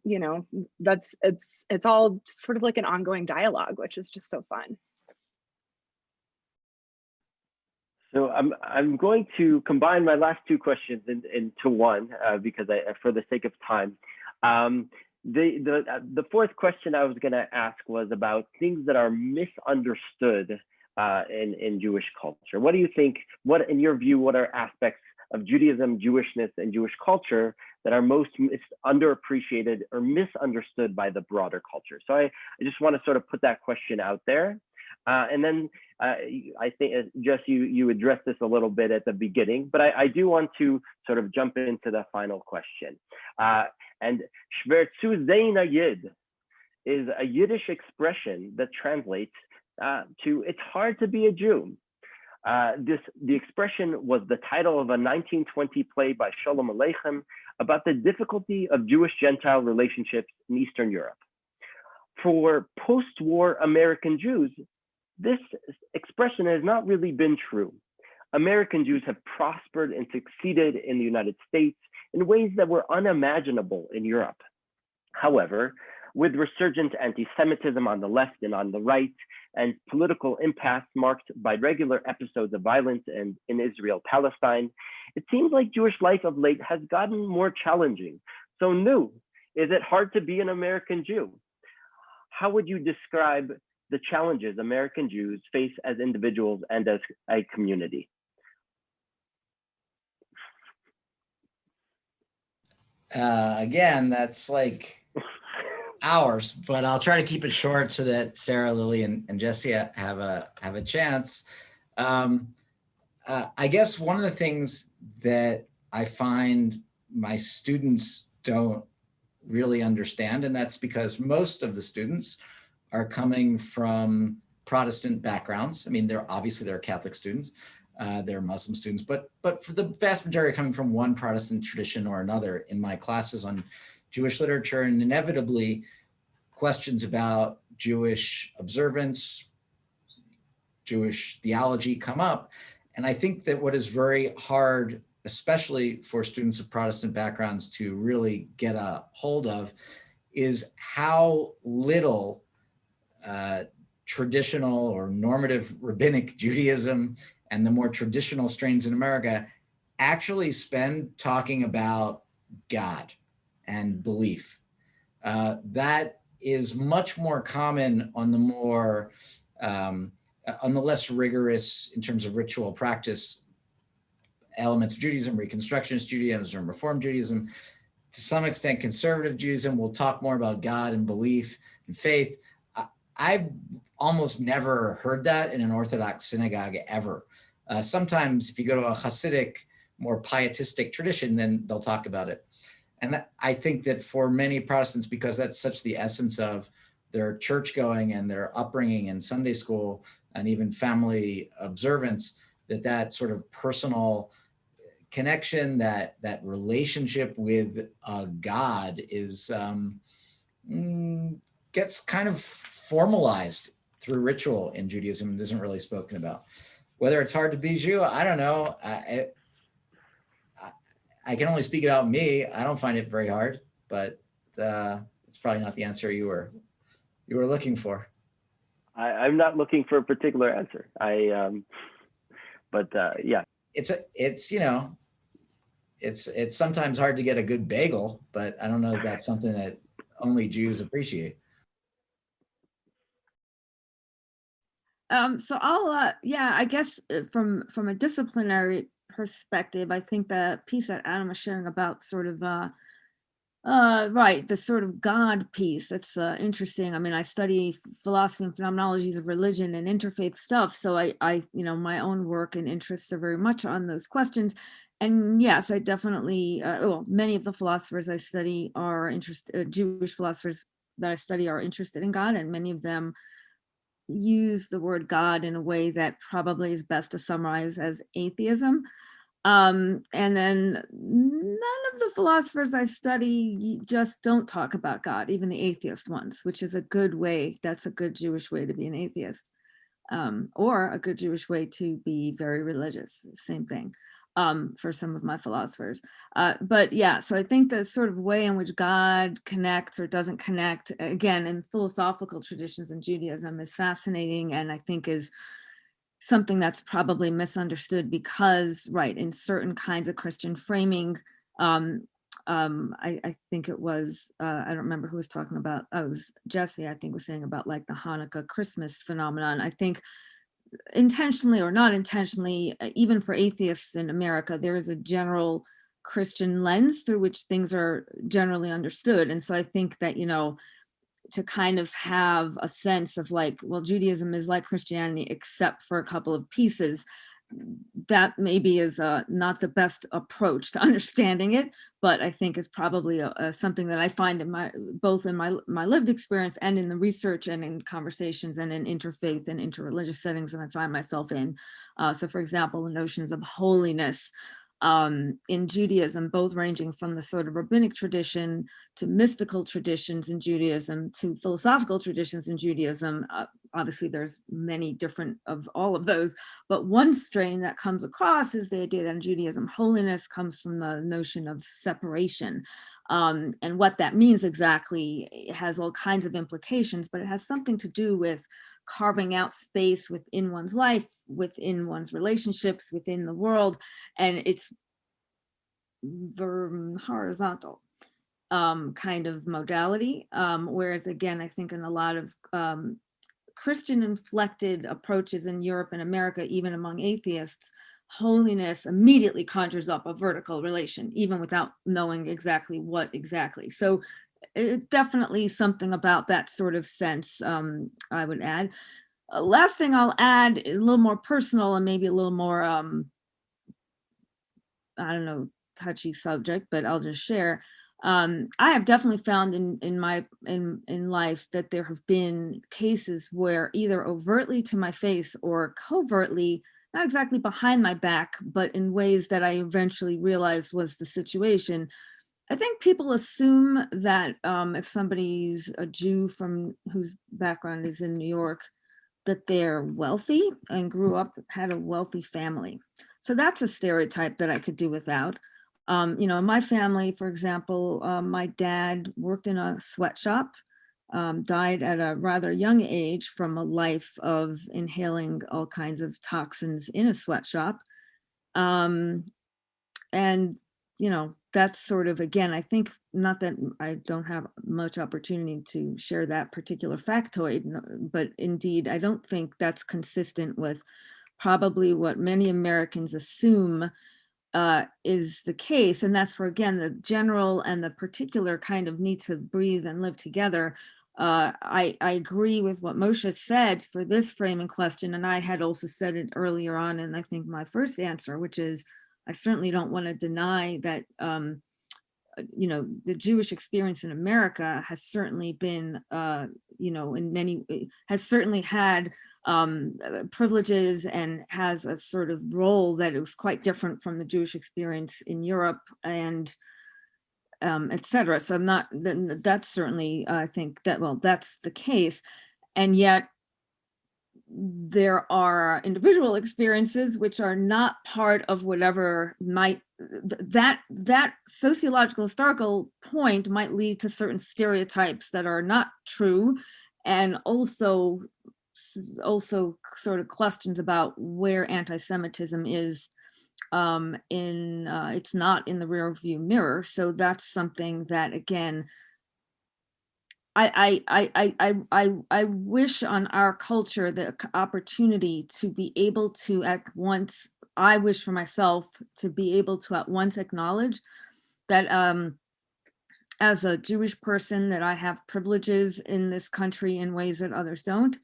F: you know, it's all sort of like an ongoing dialogue, which is just so fun.
B: So I'm going to combine my last two questions into one because for the sake of time. The fourth question I was going to ask was about things that are misunderstood in Jewish culture. What do you think? What, in your view, what are aspects of Judaism, Jewishness, and Jewish culture that are most underappreciated or misunderstood by the broader culture? So I just want to sort of put that question out there. And then I think, Jess, you addressed this a little bit at the beginning, but I do want to sort of jump into the final question. And Shver zu sein a Yid is a Yiddish expression that translates to "it's hard to be a Jew." The expression was the title of a 1920 play by Sholem Aleichem about the difficulty of Jewish-Gentile relationships in Eastern Europe. For post-war American Jews, this expression has not really been true. American Jews have prospered and succeeded in the United States in ways that were unimaginable in Europe. However, with resurgent anti-Semitism on the left and on the right, and political impasse marked by regular episodes of violence in Israel-Palestine, it seems like Jewish life of late has gotten more challenging. So Nu, is it hard to be an American Jew? How would you describe the challenges American Jews face as individuals and as a community?
C: Again, that's like hours, but I'll try to keep it short so that Sarah, Lily, and Jesse have a chance. I guess one of the things that I find my students don't really understand, and that's because most of the students are coming from Protestant backgrounds. I mean, they're Catholic students, they're Muslim students, but for the vast majority are coming from one Protestant tradition or another in my classes on Jewish literature, and inevitably questions about Jewish observance, Jewish theology come up. And I think that what is very hard, especially for students of Protestant backgrounds, to really get a hold of is how little traditional or normative rabbinic Judaism and the more traditional strains in America actually spend talking about God and belief. That is much more common on the more, on the less rigorous in terms of ritual practice elements of Judaism, Reconstructionist Judaism, Reform Judaism, to some extent conservative Judaism will talk more about God and belief and faith. I've almost never heard that in an Orthodox synagogue ever. Sometimes if you go to a Hasidic, more pietistic tradition, then they'll talk about it. And I think that for many Protestants, because that's such the essence of their church going and their upbringing in Sunday school and even family observance, that sort of personal connection, that relationship with God is gets kind of formalized through ritual in Judaism and isn't really spoken about. Whether it's hard to be Jew, I don't know. I can only speak about me. I don't find it very hard, but it's probably not the answer you were looking for.
B: I'm not looking for a particular answer. Yeah.
C: It's you know, it's sometimes hard to get a good bagel, but I don't know if that's something that only Jews appreciate.
D: So I'll, I guess from a disciplinary perspective, I think the piece that Adam was sharing about sort of Right, the sort of God piece. That's interesting. I mean, I study philosophy and phenomenologies of religion and interfaith stuff, so my own work and interests are very much on those questions. And yes, I definitely, well, many of the philosophers I study are interested, Jewish philosophers that I study are interested in God, and many of them use the word God in a way that probably is best to summarize as atheism. And then none of the philosophers I study just don't talk about God, even the atheist ones, which is a good way. That's a good Jewish way to be an atheist, or a good Jewish way to be very religious. Same thing for some of my philosophers. But yeah, so I think the sort of way in which God connects or doesn't connect, again, in philosophical traditions in Judaism is fascinating, and I think is something that's probably misunderstood because, right, in certain kinds of Christian framing, I think it was, I don't remember who was talking about, it was Jesse, I think was saying about like the Hanukkah Christmas phenomenon. I think intentionally or not intentionally, even for atheists in America, there is a general Christian lens through which things are generally understood. And so I think that, to kind of have a sense of like, well, Judaism is like Christianity, except for a couple of pieces, that maybe is not the best approach to understanding it, but I think is probably something that I find in both in my lived experience and in the research and in conversations and in interfaith and interreligious settings that I find myself in. So for example, the notions of holiness in Judaism, both ranging from the sort of rabbinic tradition to mystical traditions in Judaism to philosophical traditions in Judaism. Obviously, there's many different of all of those, but one strain that comes across is the idea that in Judaism, holiness comes from the notion of separation. And what that means exactly has all kinds of implications, but it has something to do with carving out space within one's life, within one's relationships, within the world, and it's horizontal kind of modality. Whereas again, I think in a lot of Christian inflected approaches in Europe and America, even among atheists, holiness immediately conjures up a vertical relation, even without knowing exactly what exactly. So it definitely something about that sort of sense, I would add. Last thing I'll add, a little more personal and maybe a little more, I don't know, touchy subject, but I'll just share. I have definitely found in life that there have been cases where either overtly to my face or covertly, not exactly behind my back, but in ways that I eventually realized was the situation. I think people assume that if somebody's a Jew from whose background is in New York, that they're wealthy and grew up, had a wealthy family. So that's a stereotype that I could do without. In my family, for example, my dad worked in a sweatshop, died at a rather young age from a life of inhaling all kinds of toxins in a sweatshop. And that's sort of, again, I think, not that I don't have much opportunity to share that particular factoid, but indeed, I don't think that's consistent with probably what many Americans assume is the case. And that's where, again, the general and the particular kind of need to breathe and live together. I agree with what Moshe said for this framing question. And I had also said it earlier on, and I think my first answer, which is, I certainly don't want to deny that, the Jewish experience in America has certainly been, in many, has certainly had privileges and has a sort of role that is quite different from the Jewish experience in Europe and et cetera. So I'm not, that's certainly, I think that, well, that's the case. And yet, there are individual experiences which are not part of whatever might, that sociological historical point might lead to certain stereotypes that are not true, and also sort of questions about where anti-Semitism is it's not in the rear view mirror. So that's something that, again, I wish on our culture the opportunity to be able to at once, I wish for myself to be able to at once acknowledge that as a Jewish person that I have privileges in this country in ways that others don't.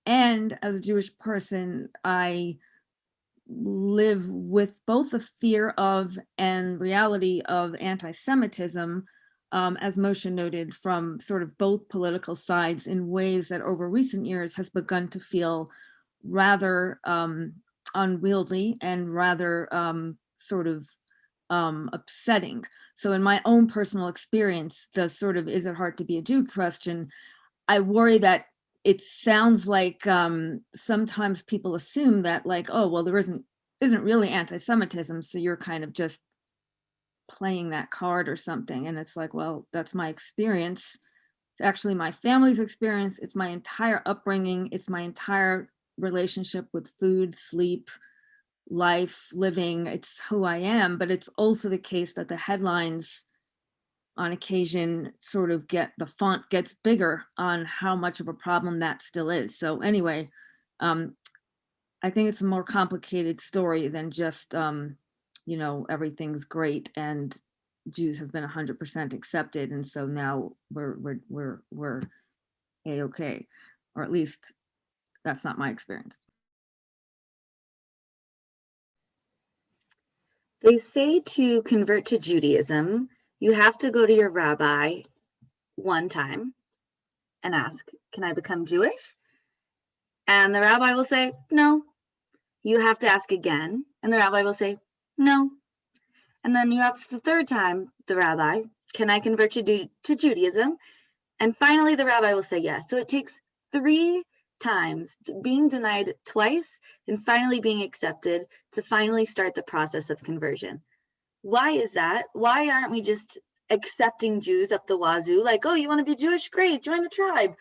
D: And as a Jewish person, I live with both the fear of and reality of anti-Semitism, as Moshe noted, from sort of both political sides in ways that over recent years has begun to feel rather unwieldy and rather sort of upsetting. So in my own personal experience, the sort of is it hard to be a Jew question, I worry that it sounds like sometimes people assume that like, oh, well, there isn't really anti-Semitism, so you're kind of just playing that card or something. And it's like, well, that's my experience. It's actually my family's experience. It's my entire upbringing. It's my entire relationship with food, sleep, life, living. It's who I am. But it's also the case that the headlines on occasion sort of the font gets bigger on how much of a problem that still is. So anyway, I think it's a more complicated story than just, you know, everything's great and Jews have been 100% accepted. And so now we're A-okay, or at least that's not my experience.
E: They say to convert to Judaism, you have to go to your rabbi one time and ask, can I become Jewish? And the rabbi will say, no. You have to ask again, and the rabbi will say, no. And then you ask the third time, the rabbi, can I convert you to Judaism? And finally, the rabbi will say yes. So it takes 3 times, being denied twice, and finally being accepted to finally start the process of conversion. Why is that? Why aren't we just accepting Jews up the wazoo? Like, oh, you want to be Jewish? Great, join the tribe.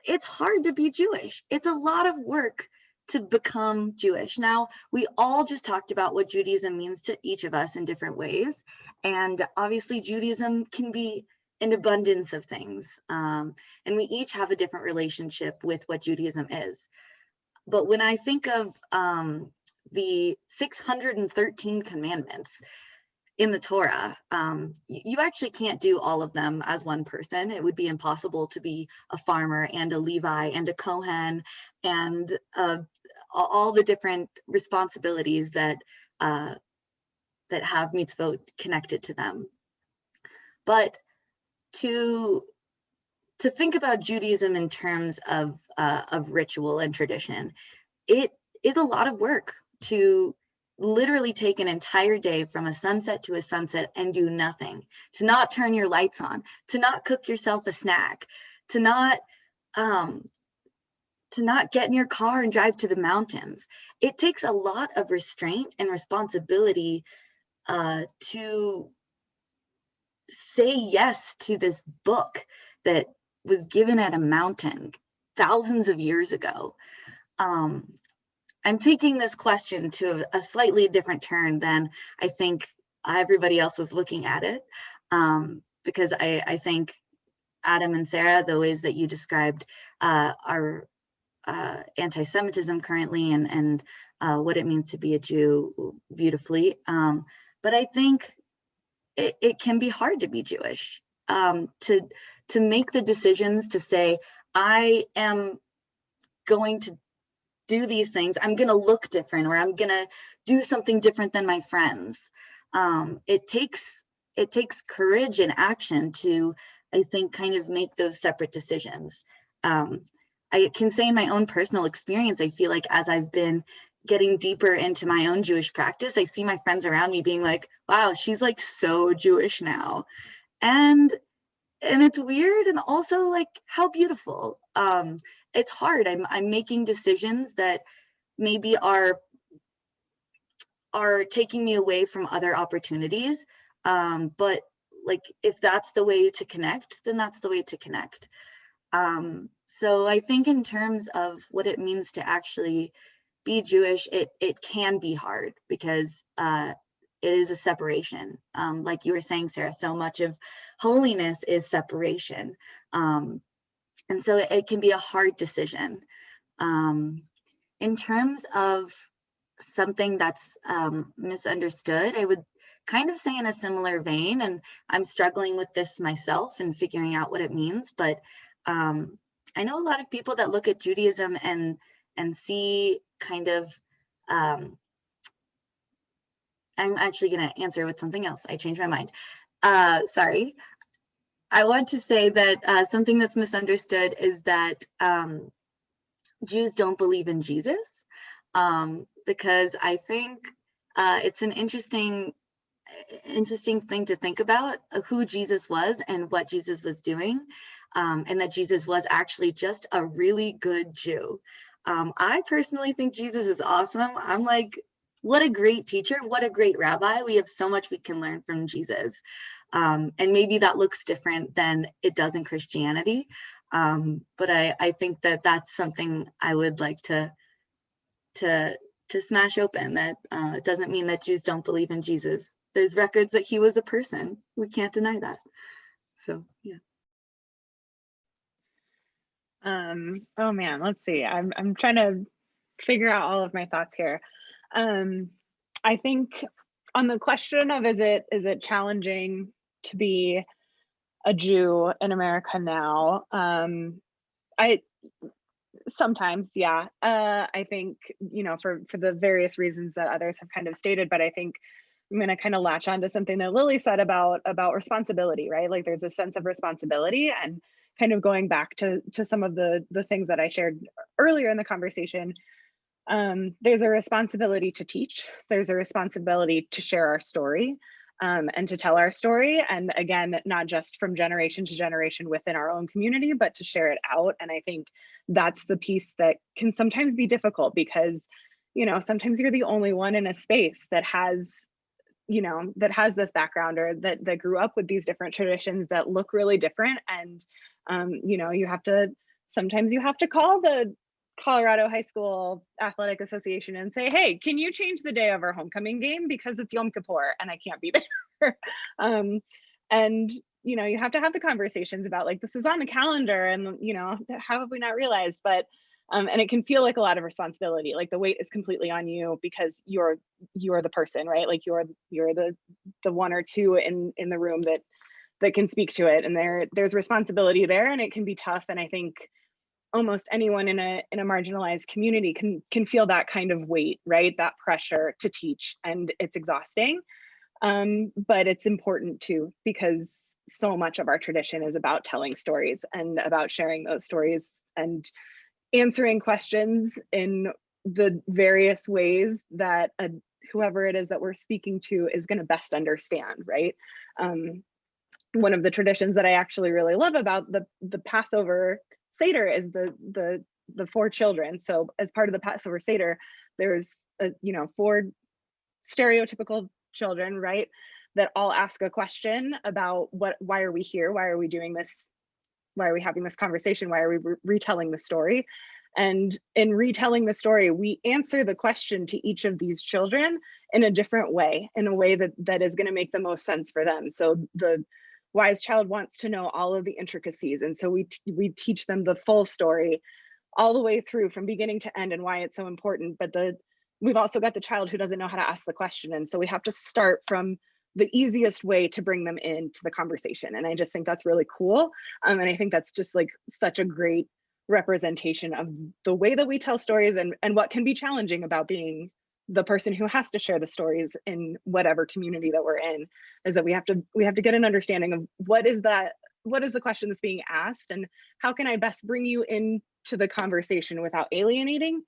E: It's hard to be Jewish. It's a lot of work to become Jewish. Now, we all just talked about what Judaism means to each of us in different ways. And obviously Judaism can be an abundance of things. And we each have a different relationship with what Judaism is. But when I think of the 613 commandments in the Torah, you actually can't do all of them as one person. It would be impossible to be a farmer and a Levi and a Kohen and all the different responsibilities that have mitzvot connected to them. But to think about Judaism in terms of ritual and tradition, it is a lot of work to literally take an entire day from a sunset to a sunset and do nothing, to not turn your lights on, to not cook yourself a snack, to not get in your car and drive to the mountains. It takes a lot of restraint and responsibility to say yes to this book that was given at a mountain thousands of years ago. I'm taking this question to a slightly different turn than I think everybody else was looking at it, because I think Adam and Sarah, the ways that you described our anti-Semitism currently and what it means to be a Jew beautifully. But I think it can be hard to be Jewish, to make the decisions to say, I am going to do these things, I'm going to look different, or I'm going to do something different than my friends. It takes courage and action to, I think, kind of make those separate decisions. I can say in my own personal experience, I feel like as I've been getting deeper into my own Jewish practice, I see my friends around me being like, wow, she's like so Jewish now. And it's weird, and also like, how beautiful. It's hard. I'm making decisions that maybe are taking me away from other opportunities. But like, if that's the way to connect, then that's the way to connect. So I think in terms of what it means to actually be Jewish, it can be hard because it is a separation. Like you were saying, Sarah, so much of holiness is separation. And so it can be a hard decision. In terms of something that's misunderstood, I would kind of say in a similar vein, and I'm struggling with this myself and figuring out what it means, but I know a lot of people that look at Judaism and see kind of, I'm actually going to answer with something else. I changed my mind. Sorry. I want to say that something that's misunderstood is that Jews don't believe in Jesus, because I think it's an interesting thing to think about, who Jesus was and what Jesus was doing, and that Jesus was actually just a really good Jew. I personally think Jesus is awesome. I'm like, what a great teacher, what a great rabbi. We have so much we can learn from Jesus. And maybe that looks different than it does in Christianity. But I think that that's something I would like to smash open, that it doesn't mean that Jews don't believe in Jesus. There's records that he was a person. We can't deny that. So, yeah.
F: Oh man, let's see. I'm trying to figure out all of my thoughts here. I think on the question of is it challenging to be a Jew in America now? I sometimes, yeah. I think, you know, for the various reasons that others have kind of stated, but I think I'm going to kind of latch on to something that Lily said about responsibility, right? Like there's a sense of responsibility, and kind of going back to some of the things that I shared earlier in the conversation. There's a responsibility to teach. There's a responsibility to share our story, and to tell our story. And again, not just from generation to generation within our own community, but to share it out. And I think that's the piece that can sometimes be difficult, because, you know, sometimes you're the only one in a space that has, you know, that has this background, or that grew up with these different traditions that look really different. And, you know, sometimes you have to call the Colorado High School Athletic Association and say, hey, can you change the day of our homecoming game because it's Yom Kippur and I can't be there. And, you know, you have to have the conversations about, like, this is on the calendar, and, you know, how have we not realized? But and it can feel like a lot of responsibility, like the weight is completely on you because you're the person, right? Like you're the one or two in the room that can speak to it, and there's responsibility there, and it can be tough. And I think almost anyone in a marginalized community can feel that kind of weight, right? That pressure to teach, and it's exhausting. But it's important too, because so much of our tradition is about telling stories and about sharing those stories and answering questions in the various ways that whoever it is that we're speaking to is going to best understand, right? One of the traditions that I actually really love about the Passover Seder is the 4 children. So as part of the Passover Seder, there's you know, 4 stereotypical children, right, that all ask a question about why are we here? Why are we doing this? Why are we having this conversation? Why are we retelling the story? And in retelling the story, we answer the question to each of these children in a different way, in a way that is going to make the most sense for them. So the wise child wants to know all of the intricacies, and so we teach them the full story all the way through from beginning to end and why it's so important. But we've also got the child who doesn't know how to ask the question, and so we have to start from the easiest way to bring them into the conversation. And I just think that's really cool. And I think that's just like such a great representation of the way that we tell stories, and what can be challenging about being the person who has to share the stories in whatever community that we're in, is that we have to get an understanding of what is the question that's being asked, and how can I best bring you into the conversation without alienating,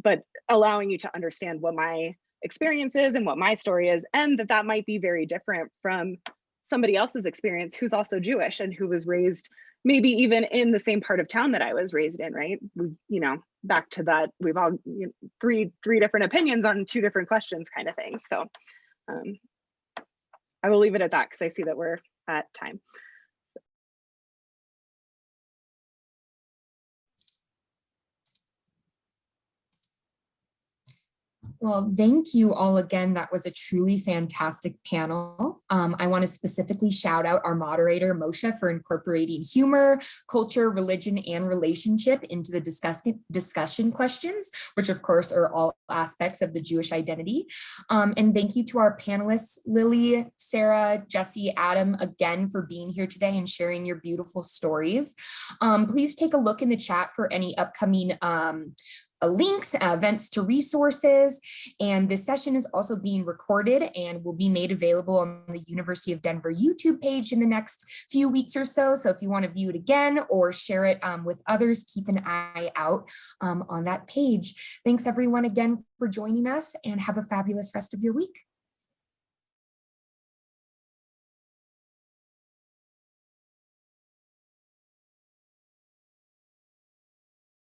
F: but allowing you to understand what my experience is and what my story is, and that might be very different from somebody else's experience who's also Jewish and who was raised maybe even in the same part of town that I was raised in, right? You know, back to that, we've all, you know, three different opinions on 2 different questions kind of thing. So I will leave it at that because I see that we're at time.
A: Well, thank you all again. That was a truly fantastic panel. I want to specifically shout out our moderator, Moshe, for incorporating humor, culture, religion, and relationship into the discussion questions, which of course are all aspects of the Jewish identity. And thank you to our panelists, Lily, Sarah, Jesse, Adam, again for being here today and sharing your beautiful stories. Please take a look in the chat for any upcoming links, events to resources, and this session is also being recorded and will be made available on the University of Denver YouTube page in the next few weeks or so. So if you want to view it again or share it with others, keep an eye out on that page. Thanks everyone again for joining us, and have a fabulous rest of your week.